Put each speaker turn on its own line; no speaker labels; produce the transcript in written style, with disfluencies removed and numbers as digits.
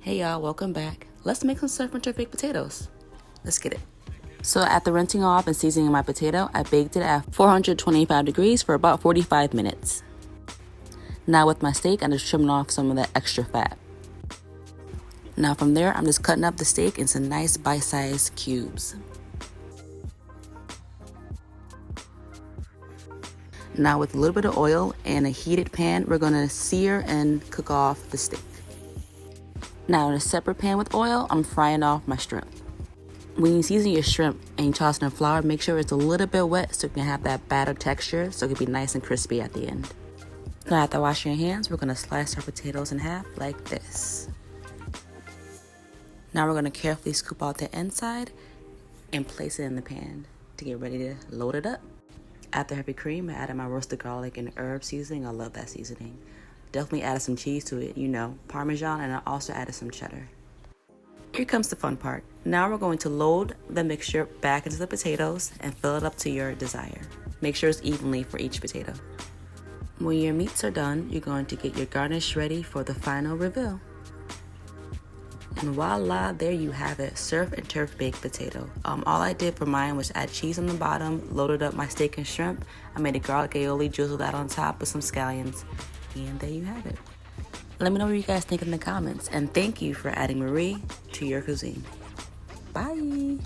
Hey y'all, welcome back. Let's make some surf and baked potatoes. Let's get it. So after rinsing off and seasoning my potato, I baked it at 425 degrees for about 45 minutes. Now with my steak, I'm just trimming off some of that extra fat. Now from there, I'm just cutting up the steak into nice bite-sized cubes. Now with a little bit of oil and a heated pan, we're gonna sear and cook off the steak. Now in a separate pan with oil, I'm frying off my shrimp. When you season your shrimp and you toss it in flour, make sure it's a little bit wet so you can have that batter texture so it can be nice and crispy at the end. Now after washing your hands, we're gonna slice our potatoes in half like this. Now we're gonna carefully scoop out the inside and place it in the pan to get ready to load it up. After heavy cream, I added my roasted garlic and herb seasoning. I love that seasoning. Definitely added some cheese to it, Parmesan, and I also added some cheddar. Here comes the fun part. Now we're going to load the mixture back into the potatoes and fill it up to your desire. Make sure it's evenly for each potato. When your meats are done, you're going to get your garnish ready for the final reveal. And voila, there you have it, surf and turf baked potato. All I did for mine was add cheese on the bottom, loaded up my steak and shrimp. I made a garlic aioli, drizzled that on top with some scallions, and there you have it. Let me know what you guys think in the comments, and thank you for adding Marie to your cuisine. Bye!